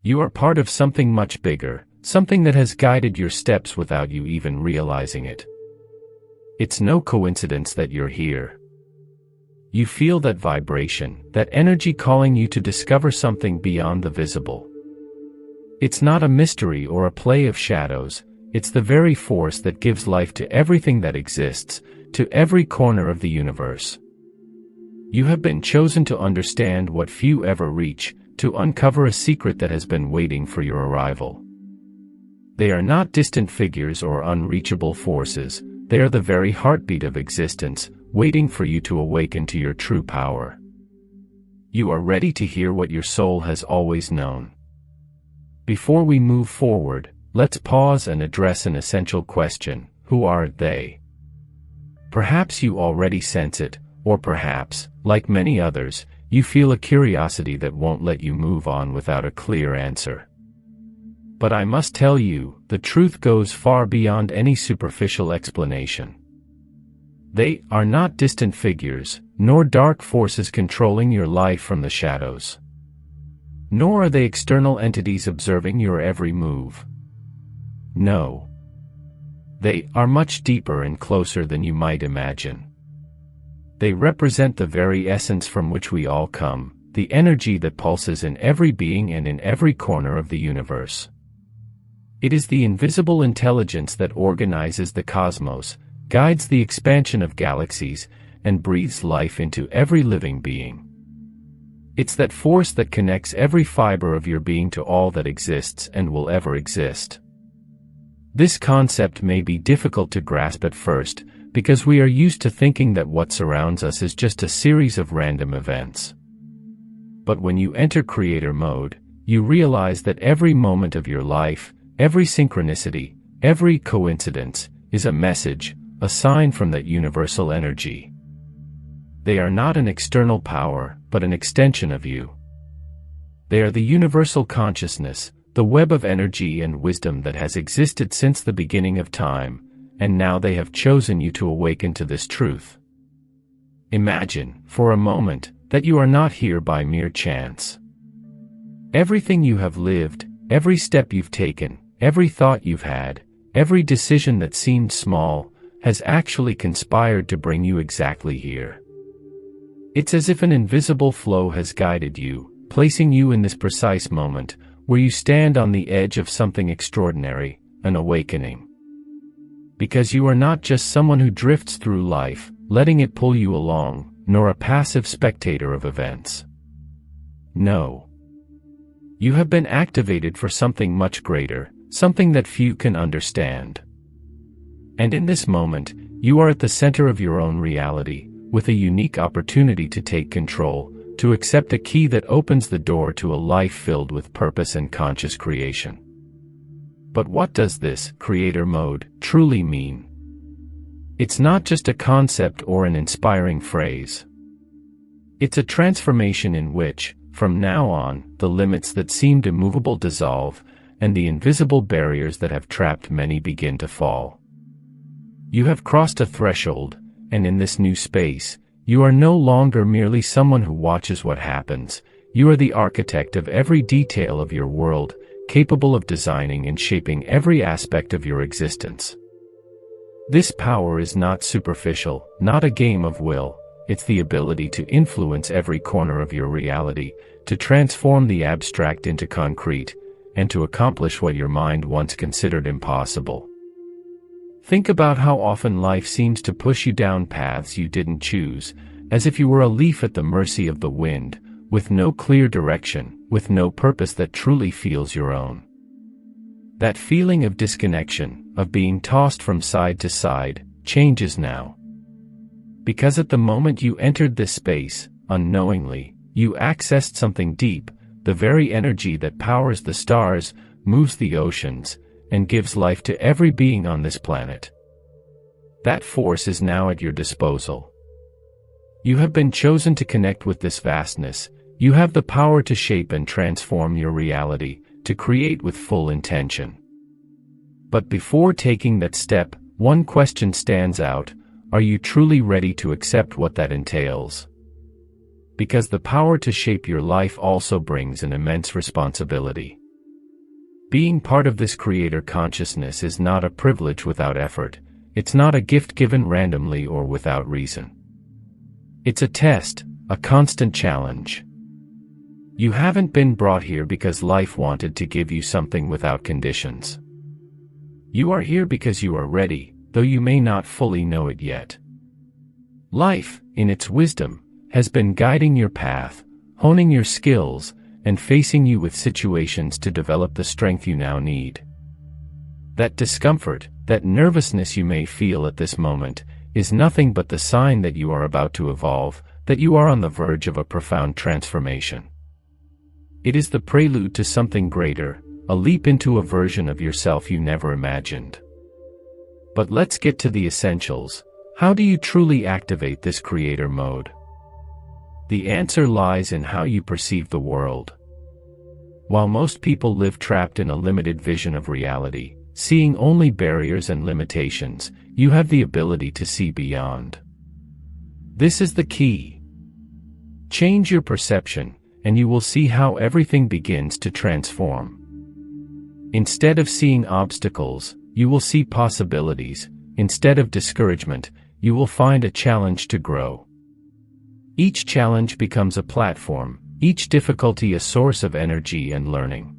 You are part of something much bigger, something that has guided your steps without you even realizing it. It's no coincidence that you're here. You feel that vibration, that energy calling you to discover something beyond the visible. It's not a mystery or a play of shadows, it's the very force that gives life to everything that exists, to every corner of the universe. You have been chosen to understand what few ever reach, to uncover a secret that has been waiting for your arrival. They are not distant figures or unreachable forces, they are the very heartbeat of existence, waiting for you to awaken to your true power. You are ready to hear what your soul has always known. Before we move forward, let's pause and address an essential question: who are they? Perhaps you already sense it, or perhaps, like many others, you feel a curiosity that won't let you move on without a clear answer. But I must tell you, the truth goes far beyond any superficial explanation. They are not distant figures, nor dark forces controlling your life from the shadows. Nor are they external entities observing your every move. No. They are much deeper and closer than you might imagine. They represent the very essence from which we all come, the energy that pulses in every being and in every corner of the universe. It is the invisible intelligence that organizes the cosmos, guides the expansion of galaxies, and breathes life into every living being. It's that force that connects every fiber of your being to all that exists and will ever exist. This concept may be difficult to grasp at first, because we are used to thinking that what surrounds us is just a series of random events. But when you enter creator mode, you realize that every moment of your life, every synchronicity, every coincidence, is a message, a sign from that universal energy. They are not an external power, but an extension of you. They are the universal consciousness, the web of energy and wisdom that has existed since the beginning of time, and now they have chosen you to awaken to this truth. Imagine, for a moment, that you are not here by mere chance. Everything you have lived, every step you've taken, every thought you've had, every decision that seemed small, has actually conspired to bring you exactly here. It's as if an invisible flow has guided you, placing you in this precise moment, where you stand on the edge of something extraordinary, an awakening. Because you are not just someone who drifts through life, letting it pull you along, nor a passive spectator of events. No. You have been activated for something much greater, something that few can understand. And in this moment, you are at the center of your own reality, with a unique opportunity to take control, to accept a key that opens the door to a life filled with purpose and conscious creation. But what does this creator mode truly mean? It's not just a concept or an inspiring phrase. It's a transformation in which, from now on, the limits that seemed immovable dissolve, and the invisible barriers that have trapped many begin to fall. You have crossed a threshold, and in this new space, you are no longer merely someone who watches what happens. You are the architect of every detail of your world, capable of designing and shaping every aspect of your existence. This power is not superficial, not a game of will. It's the ability to influence every corner of your reality, to transform the abstract into concrete, and to accomplish what your mind once considered impossible. Think about how often life seems to push you down paths you didn't choose, as if you were a leaf at the mercy of the wind, with no clear direction, with no purpose that truly feels your own. That feeling of disconnection, of being tossed from side to side, changes now. Because at the moment you entered this space, unknowingly, you accessed something deep, the very energy that powers the stars, moves the oceans, and gives life to every being on this planet. That force is now at your disposal. You have been chosen to connect with this vastness. You have the power to shape and transform your reality, to create with full intention. But before taking that step, one question stands out: are you truly ready to accept what that entails? Because the power to shape your life also brings an immense responsibility. Being part of this creator consciousness is not a privilege without effort. It's not a gift given randomly or without reason. It's a test, a constant challenge. You haven't been brought here because life wanted to give you something without conditions. You are here because you are ready, though you may not fully know it yet. Life, in its wisdom, has been guiding your path, honing your skills, and facing you with situations to develop the strength you now need. That discomfort, that nervousness you may feel at this moment, is nothing but the sign that you are about to evolve, that you are on the verge of a profound transformation. It is the prelude to something greater, a leap into a version of yourself you never imagined. But let's get to the essentials. How do you truly activate this creator mode? The answer lies in how you perceive the world. While most people live trapped in a limited vision of reality, seeing only barriers and limitations, you have the ability to see beyond. This is the key. Change your perception, and you will see how everything begins to transform. Instead of seeing obstacles, you will see possibilities. Instead of discouragement, you will find a challenge to grow. Each challenge becomes a platform, each difficulty a source of energy and learning.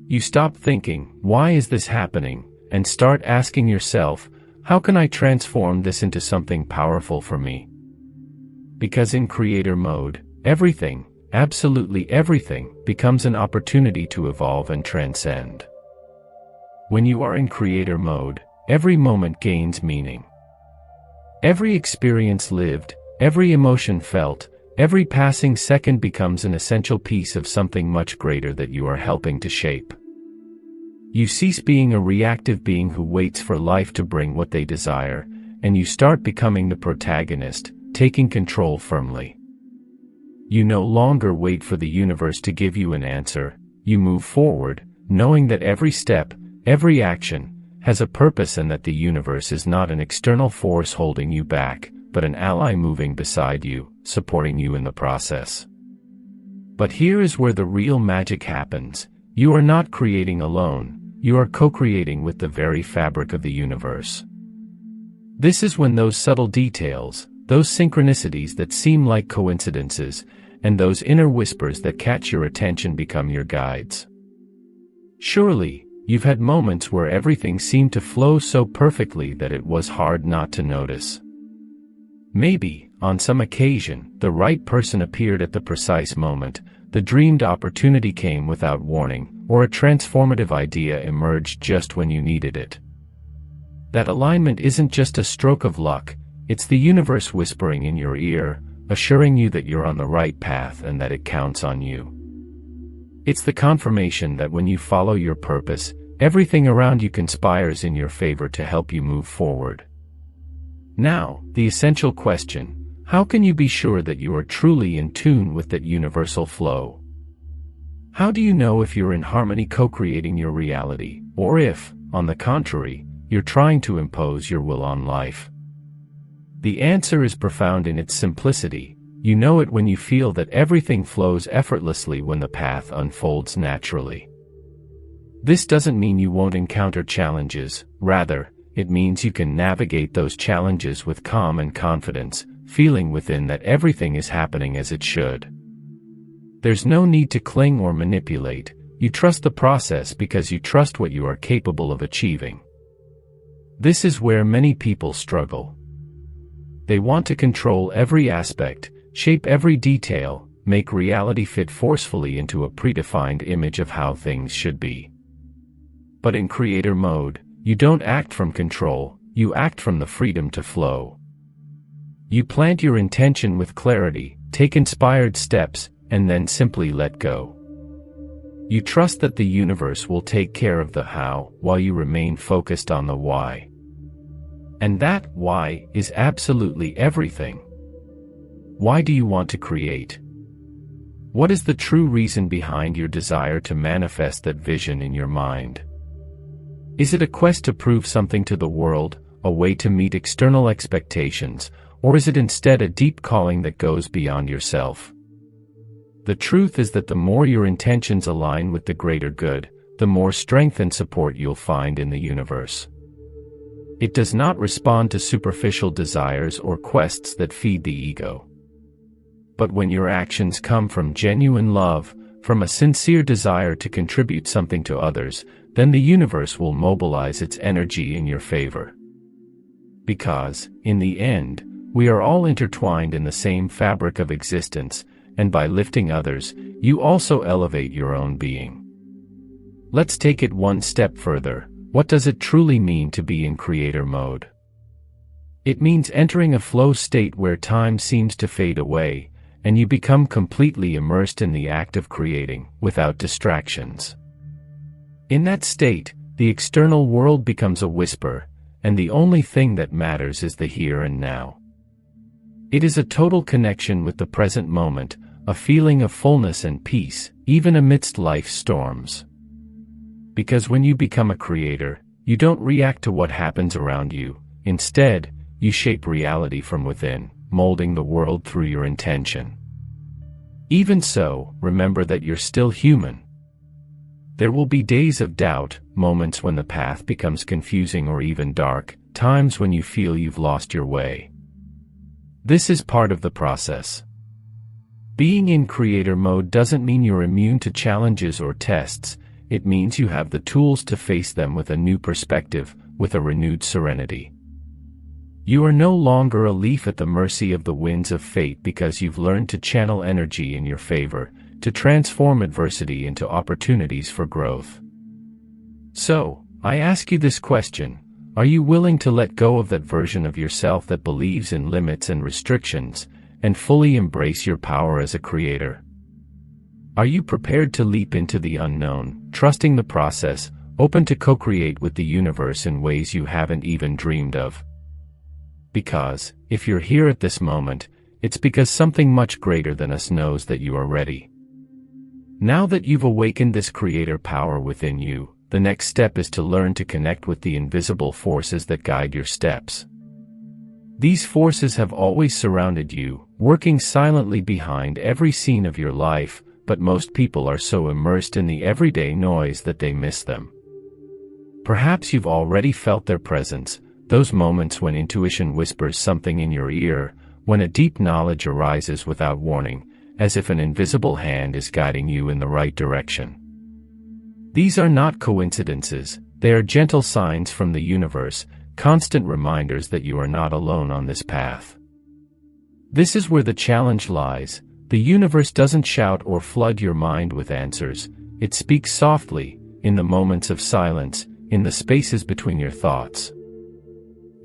You stop thinking, "Why is this happening?" and start asking yourself, "How can I transform this into something powerful for me?" Because in creator mode, everything, absolutely everything, becomes an opportunity to evolve and transcend. When you are in creator mode, every moment gains meaning. Every experience lived, every emotion felt, every passing second becomes an essential piece of something much greater that you are helping to shape. You cease being a reactive being who waits for life to bring what they desire, and you start becoming the protagonist, taking control firmly. You no longer wait for the universe to give you an answer. You move forward, knowing that every step, every action, has a purpose and that the universe is not an external force holding you back, but an ally moving beside you, supporting you in the process. But here is where the real magic happens. You are not creating alone, you are co-creating with the very fabric of the universe. This is when those subtle details, those synchronicities that seem like coincidences, and those inner whispers that catch your attention become your guides. Surely, you've had moments where everything seemed to flow so perfectly that it was hard not to notice. Maybe, on some occasion, the right person appeared at the precise moment, the dreamed opportunity came without warning, or a transformative idea emerged just when you needed it. That alignment isn't just a stroke of luck, it's the universe whispering in your ear, assuring you that you're on the right path and that it counts on you. It's the confirmation that when you follow your purpose, everything around you conspires in your favor to help you move forward. Now, the essential question: how can you be sure that you are truly in tune with that universal flow? How do you know if you're in harmony co-creating your reality, or if, on the contrary, you're trying to impose your will on life? The answer is profound in its simplicity. You know it when you feel that everything flows effortlessly when the path unfolds naturally. This doesn't mean you won't encounter challenges, rather, it means you can navigate those challenges with calm and confidence, feeling within that everything is happening as it should. There's no need to cling or manipulate. You trust the process because you trust what you are capable of achieving. This is where many people struggle. They want to control every aspect, shape every detail, make reality fit forcefully into a predefined image of how things should be. But in creator mode, you don't act from control, you act from the freedom to flow. You plant your intention with clarity, take inspired steps, and then simply let go. You trust that the universe will take care of the how, while you remain focused on the why. And that why is absolutely everything. Why do you want to create? What is the true reason behind your desire to manifest that vision in your mind? Is it a quest to prove something to the world, a way to meet external expectations, or is it instead a deep calling that goes beyond yourself? The truth is that the more your intentions align with the greater good, the more strength and support you'll find in the universe. It does not respond to superficial desires or quests that feed the ego. But when your actions come from genuine love, from a sincere desire to contribute something to others, then the universe will mobilize its energy in your favor. Because, in the end, we are all intertwined in the same fabric of existence, and by lifting others, you also elevate your own being. Let's take it one step further. What does it truly mean to be in creator mode? It means entering a flow state where time seems to fade away, and you become completely immersed in the act of creating, without distractions. In that state, the external world becomes a whisper, and the only thing that matters is the here and now. It is a total connection with the present moment, a feeling of fullness and peace, even amidst life's storms. Because when you become a creator, you don't react to what happens around you. Instead, you shape reality from within, molding the world through your intention. Even so, remember that you're still human. There will be days of doubt, moments when the path becomes confusing or even dark, times when you feel you've lost your way. This is part of the process. Being in creator mode doesn't mean you're immune to challenges or tests. It means you have the tools to face them with a new perspective, with a renewed serenity. You are no longer a leaf at the mercy of the winds of fate because you've learned to channel energy in your favor, to transform adversity into opportunities for growth. So, I ask you this question: are you willing to let go of that version of yourself that believes in limits and restrictions, and fully embrace your power as a creator? Are you prepared to leap into the unknown, trusting the process, open to co-create with the universe in ways you haven't even dreamed of? Because, if you're here at this moment, it's because something much greater than us knows that you are ready. Now that you've awakened this creator power within you, the next step is to learn to connect with the invisible forces that guide your steps. These forces have always surrounded you, working silently behind every scene of your life, but most people are so immersed in the everyday noise that they miss them. Perhaps you've already felt their presence, those moments when intuition whispers something in your ear, when a deep knowledge arises without warning, as if an invisible hand is guiding you in the right direction. These are not coincidences, they are gentle signs from the universe, constant reminders that you are not alone on this path. This is where the challenge lies. The universe doesn't shout or flood your mind with answers. It speaks softly, in the moments of silence, in the spaces between your thoughts.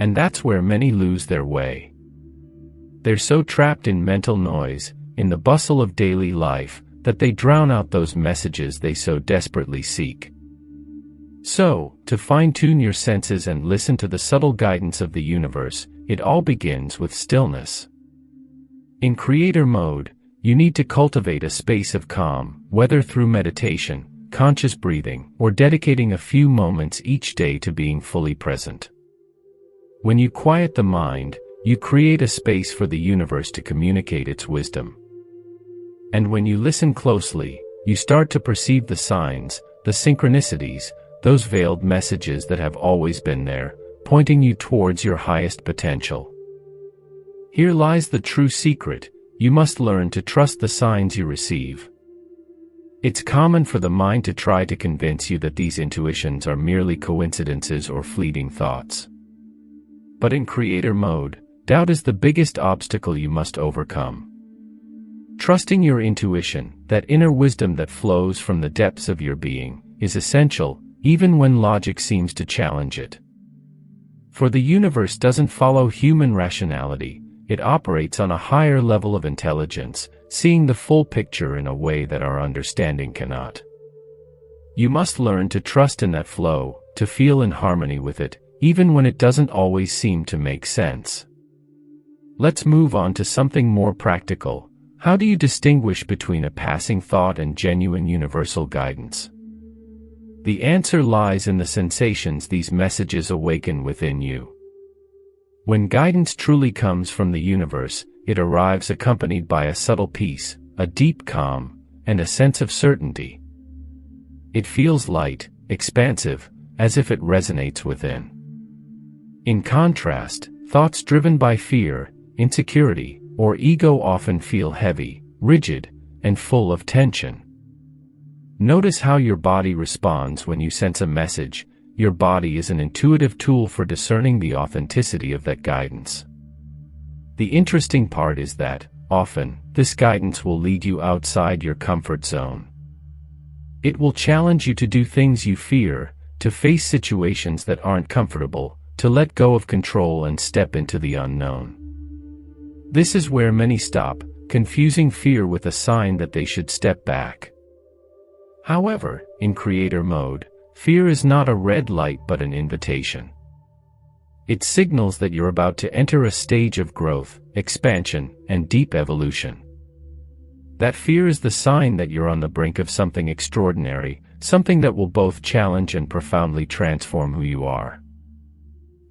And that's where many lose their way. They're so trapped in mental noise, in the bustle of daily life, that they drown out those messages they so desperately seek. So, to fine-tune your senses and listen to the subtle guidance of the universe, it all begins with stillness. In creator mode, you need to cultivate a space of calm, whether through meditation, conscious breathing, or dedicating a few moments each day to being fully present. When you quiet the mind, you create a space for the universe to communicate its wisdom. And when you listen closely, you start to perceive the signs, the synchronicities, those veiled messages that have always been there, pointing you towards your highest potential. Here lies the true secret: you must learn to trust the signs you receive. It's common for the mind to try to convince you that these intuitions are merely coincidences or fleeting thoughts. But in creator mode, doubt is the biggest obstacle you must overcome. Trusting your intuition, that inner wisdom that flows from the depths of your being, is essential, even when logic seems to challenge it. For the universe doesn't follow human rationality, it operates on a higher level of intelligence, seeing the full picture in a way that our understanding cannot. You must learn to trust in that flow, to feel in harmony with it, even when it doesn't always seem to make sense. Let's move on to something more practical. How do you distinguish between a passing thought and genuine universal guidance? The answer lies in the sensations these messages awaken within you. When guidance truly comes from the universe, it arrives accompanied by a subtle peace, a deep calm, and a sense of certainty. It feels light, expansive, as if it resonates within. In contrast, thoughts driven by fear, insecurity, or ego often feel heavy, rigid, and full of tension. Notice how your body responds when you sense a message. Your body is an intuitive tool for discerning the authenticity of that guidance. The interesting part is that, often, this guidance will lead you outside your comfort zone. It will challenge you to do things you fear, to face situations that aren't comfortable, to let go of control and step into the unknown. This is where many stop, confusing fear with a sign that they should step back. However, in creator mode, fear is not a red light but an invitation. It signals that you're about to enter a stage of growth, expansion, and deep evolution. That fear is the sign that you're on the brink of something extraordinary, something that will both challenge and profoundly transform who you are.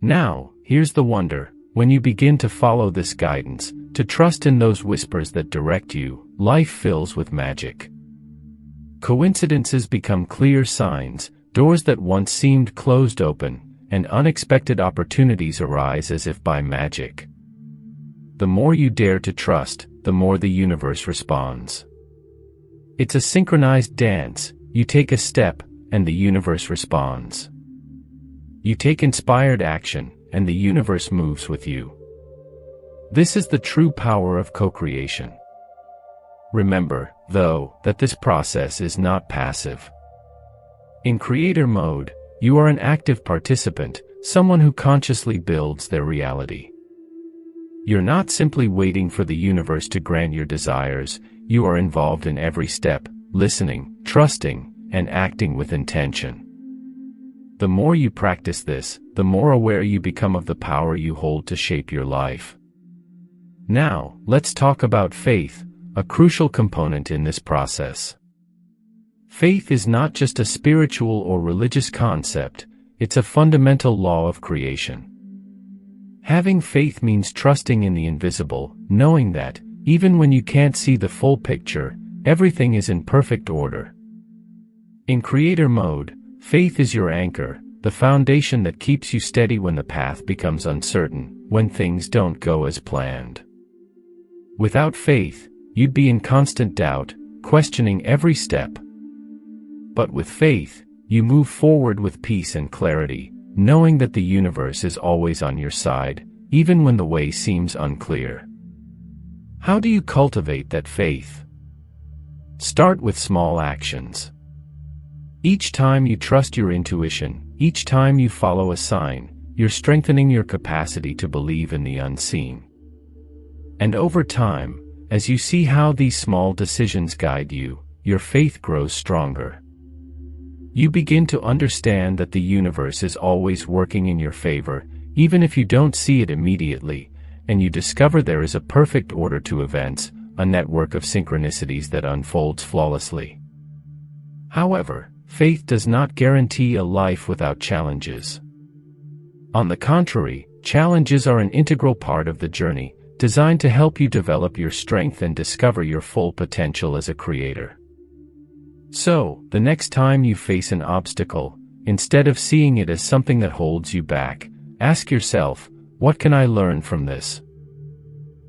Now, here's the wonder: when you begin to follow this guidance, to trust in those whispers that direct you, life fills with magic. Coincidences become clear signs, doors that once seemed closed open, and unexpected opportunities arise as if by magic. The more you dare to trust, the more the universe responds. It's a synchronized dance. You take a step, and the universe responds. You take inspired action, and the universe moves with you. This is the true power of co-creation. Remember, though, that this process is not passive. In creator mode, you are an active participant, someone who consciously builds their reality. You're not simply waiting for the universe to grant your desires. You are involved in every step, listening, trusting, and acting with intention. The more you practice this, the more aware you become of the power you hold to shape your life. Now, let's talk about faith, a crucial component in this process. Faith is not just a spiritual or religious concept, it's a fundamental law of creation. Having faith means trusting in the invisible, knowing that, even when you can't see the full picture, everything is in perfect order. In creator mode, faith is your anchor, the foundation that keeps you steady when the path becomes uncertain, when things don't go as planned. Without faith, you'd be in constant doubt, questioning every step. But with faith, you move forward with peace and clarity, knowing that the universe is always on your side, even when the way seems unclear. How do you cultivate that faith? Start with small actions. Each time you trust your intuition, each time you follow a sign, you're strengthening your capacity to believe in the unseen. And over time, as you see how these small decisions guide you, your faith grows stronger. You begin to understand that the universe is always working in your favor, even if you don't see it immediately, and you discover there is a perfect order to events, a network of synchronicities that unfolds flawlessly. However, faith does not guarantee a life without challenges. On the contrary, challenges are an integral part of the journey, designed to help you develop your strength and discover your full potential as a creator. So, the next time you face an obstacle, instead of seeing it as something that holds you back, ask yourself, what can I learn from this?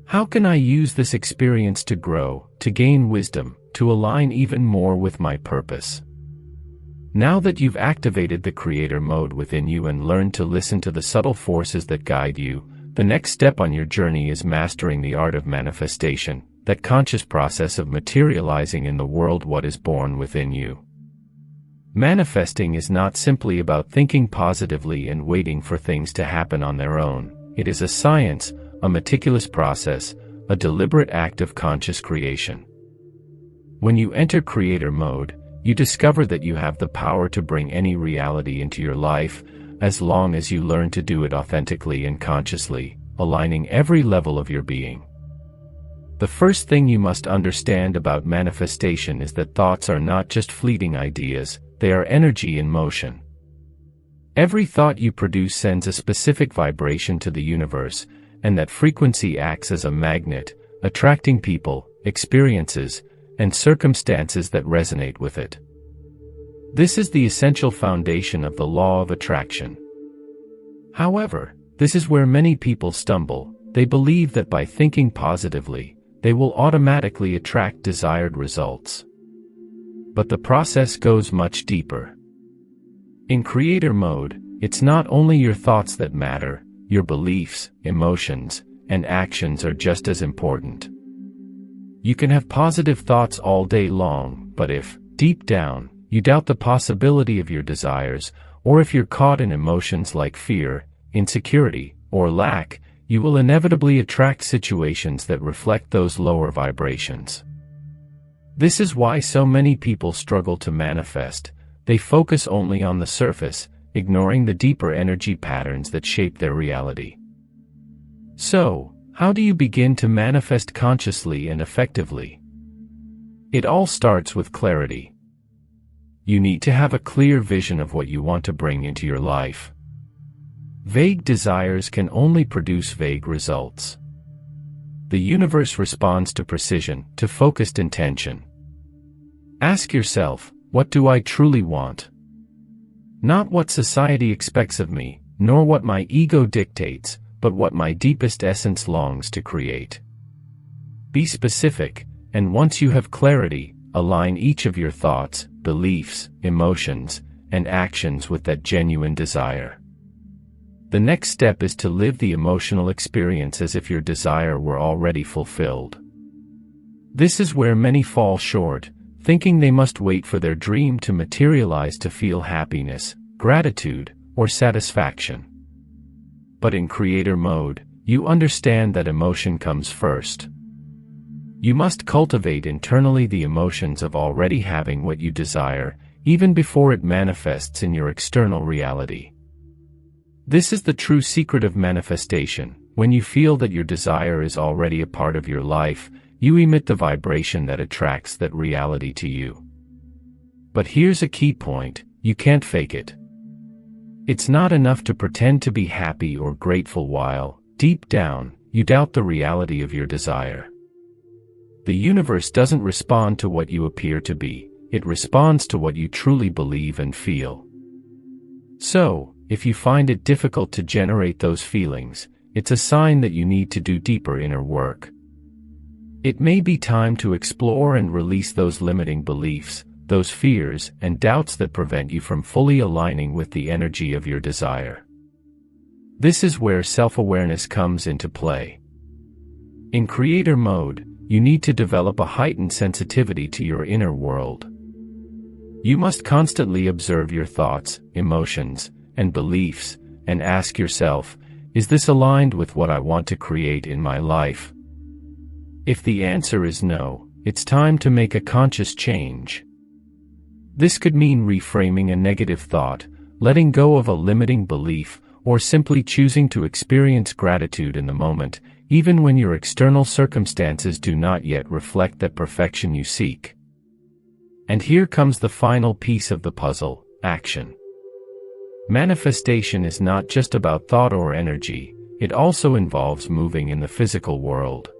How can I use this experience to grow, to gain wisdom, to align even more with my purpose? Now that you've activated the creator mode within you and learned to listen to the subtle forces that guide you, the next step on your journey is mastering the art of manifestation, that conscious process of materializing in the world what is born within you. Manifesting is not simply about thinking positively and waiting for things to happen on their own. It is a science, a meticulous process, a deliberate act of conscious creation. When you enter creator mode, you discover that you have the power to bring any reality into your life, as long as you learn to do it authentically and consciously, aligning every level of your being. The first thing you must understand about manifestation is that thoughts are not just fleeting ideas, they are energy in motion. Every thought you produce sends a specific vibration to the universe, and that frequency acts as a magnet, attracting people, experiences, and circumstances that resonate with it. This is the essential foundation of the law of attraction. However, this is where many people stumble. They believe that by thinking positively, they will automatically attract desired results. But the process goes much deeper. In creator mode, it's not only your thoughts that matter, your beliefs, emotions, and actions are just as important. You can have positive thoughts all day long, but if, deep down, you doubt the possibility of your desires, or if you're caught in emotions like fear, insecurity, or lack, you will inevitably attract situations that reflect those lower vibrations. This is why so many people struggle to manifest. They focus only on the surface, ignoring the deeper energy patterns that shape their reality. So, how do you begin to manifest consciously and effectively? It all starts with clarity. You need to have a clear vision of what you want to bring into your life. Vague desires can only produce vague results. The universe responds to precision, to focused intention. Ask yourself, what do I truly want? Not what society expects of me, nor what my ego dictates, but what my deepest essence longs to create. Be specific, and once you have clarity, align each of your thoughts, beliefs, emotions, and actions with that genuine desire. The next step is to live the emotional experience as if your desire were already fulfilled. This is where many fall short, thinking they must wait for their dream to materialize to feel happiness, gratitude, or satisfaction. But in creator mode, you understand that emotion comes first. You must cultivate internally the emotions of already having what you desire, even before it manifests in your external reality. This is the true secret of manifestation. When you feel that your desire is already a part of your life, you emit the vibration that attracts that reality to you. But here's a key point: you can't fake it. It's not enough to pretend to be happy or grateful while, deep down, you doubt the reality of your desire. The universe doesn't respond to what you appear to be, it responds to what you truly believe and feel. So, if you find it difficult to generate those feelings, it's a sign that you need to do deeper inner work. It may be time to explore and release those limiting beliefs, those fears and doubts that prevent you from fully aligning with the energy of your desire. This is where self-awareness comes into play. In creator mode, you need to develop a heightened sensitivity to your inner world. You must constantly observe your thoughts, emotions, and beliefs, and ask yourself, is this aligned with what I want to create in my life? If the answer is no, it's time to make a conscious change. This could mean reframing a negative thought, letting go of a limiting belief, or simply choosing to experience gratitude in the moment, even when your external circumstances do not yet reflect that perfection you seek. And here comes the final piece of the puzzle: action. Manifestation is not just about thought or energy, it also involves moving in the physical world.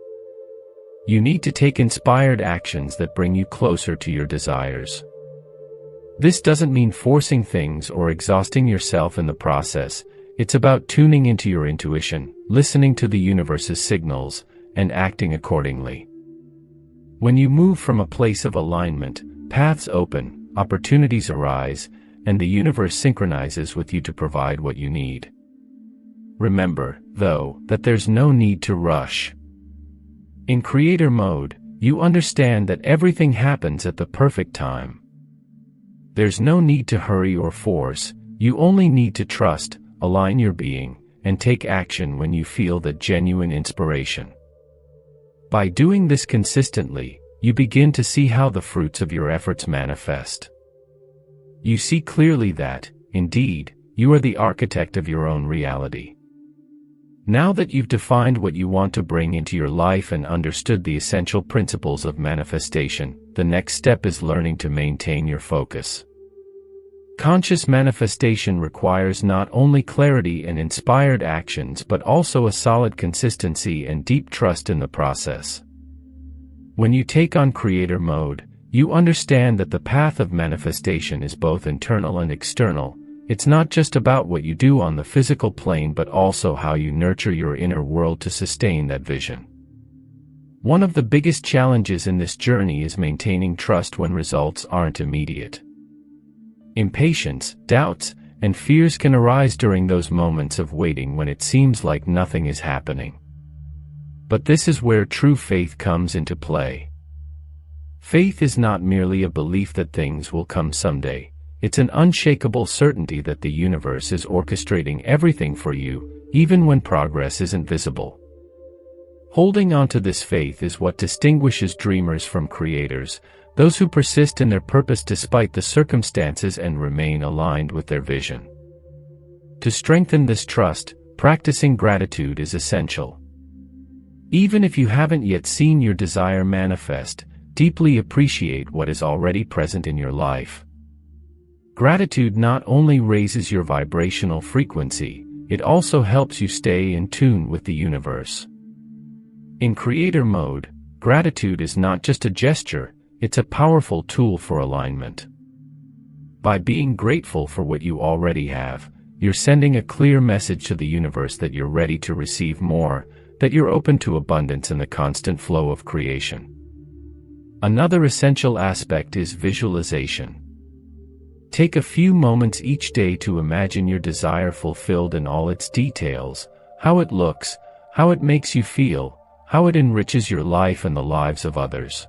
You need to take inspired actions that bring you closer to your desires. This doesn't mean forcing things or exhausting yourself in the process. It's about tuning into your intuition, listening to the universe's signals, and acting accordingly. When you move from a place of alignment, paths open, opportunities arise, and the universe synchronizes with you to provide what you need. Remember, though, that there's no need to rush. In creator mode, you understand that everything happens at the perfect time. There's no need to hurry or force, you only need to trust, align your being, and take action when you feel that genuine inspiration. By doing this consistently, you begin to see how the fruits of your efforts manifest. You see clearly that, indeed, you are the architect of your own reality. Now that you've defined what you want to bring into your life and understood the essential principles of manifestation, the next step is learning to maintain your focus. Conscious manifestation requires not only clarity and inspired actions but also a solid consistency and deep trust in the process. When you take on creator mode, you understand that the path of manifestation is both internal and external. It's not just about what you do on the physical plane but also how you nurture your inner world to sustain that vision. One of the biggest challenges in this journey is maintaining trust when results aren't immediate. Impatience, doubts, and fears can arise during those moments of waiting when it seems like nothing is happening. But this is where true faith comes into play. Faith is not merely a belief that things will come someday. It's an unshakable certainty that the universe is orchestrating everything for you, even when progress isn't visible. Holding on to this faith is what distinguishes dreamers from creators, those who persist in their purpose despite the circumstances and remain aligned with their vision. To strengthen this trust, practicing gratitude is essential. Even if you haven't yet seen your desire manifest, deeply appreciate what is already present in your life. Gratitude not only raises your vibrational frequency, it also helps you stay in tune with the universe. In creator mode, gratitude is not just a gesture, it's a powerful tool for alignment. By being grateful for what you already have, you're sending a clear message to the universe that you're ready to receive more, that you're open to abundance and the constant flow of creation. Another essential aspect is visualization. Take a few moments each day to imagine your desire fulfilled in all its details, how it looks, how it makes you feel, how it enriches your life and the lives of others.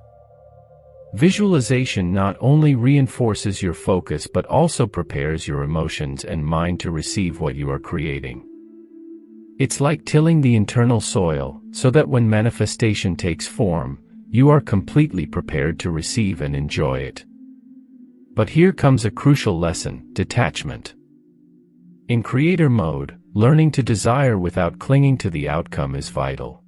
Visualization not only reinforces your focus but also prepares your emotions and mind to receive what you are creating. It's like tilling the internal soil, so that when manifestation takes form, you are completely prepared to receive and enjoy it. But here comes a crucial lesson: detachment. In creator mode, learning to desire without clinging to the outcome is vital.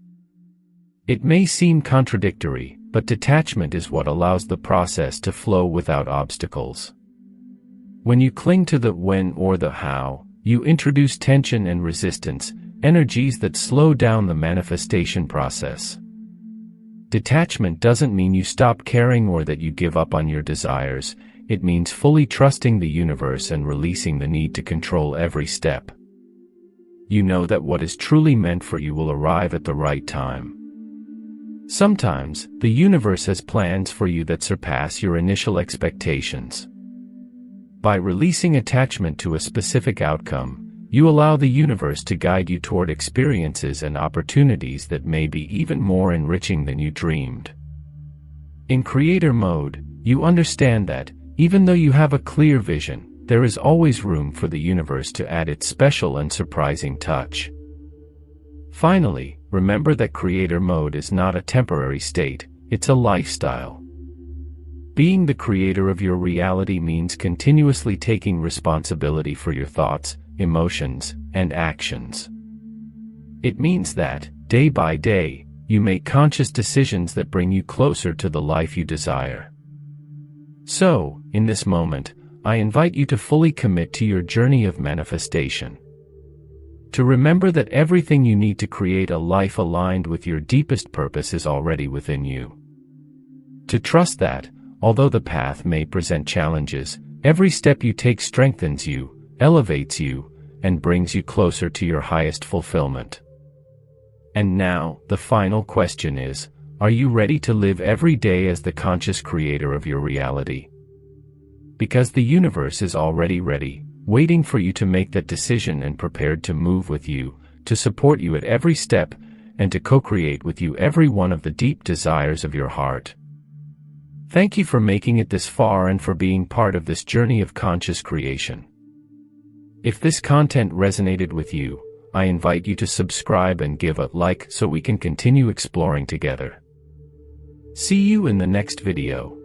It may seem contradictory, but detachment is what allows the process to flow without obstacles. When you cling to the when or the how, you introduce tension and resistance, energies that slow down the manifestation process. Detachment doesn't mean you stop caring or that you give up on your desires. It means fully trusting the universe and releasing the need to control every step. You know that what is truly meant for you will arrive at the right time. Sometimes, the universe has plans for you that surpass your initial expectations. By releasing attachment to a specific outcome, you allow the universe to guide you toward experiences and opportunities that may be even more enriching than you dreamed. In creator mode, you understand that, even though you have a clear vision, there is always room for the universe to add its special and surprising touch. Finally, remember that creator mode is not a temporary state, it's a lifestyle. Being the creator of your reality means continuously taking responsibility for your thoughts, emotions, and actions. It means that, day by day, you make conscious decisions that bring you closer to the life you desire. So, in this moment, I invite you to fully commit to your journey of manifestation. To remember that everything you need to create a life aligned with your deepest purpose is already within you. To trust that, although the path may present challenges, every step you take strengthens you, elevates you, and brings you closer to your highest fulfillment. And now, the final question is, are you ready to live every day as the conscious creator of your reality? Because the universe is already ready, waiting for you to make that decision and prepared to move with you, to support you at every step, and to co-create with you every one of the deep desires of your heart. Thank you for making it this far and for being part of this journey of conscious creation. If this content resonated with you, I invite you to subscribe and give a like so we can continue exploring together. See you in the next video.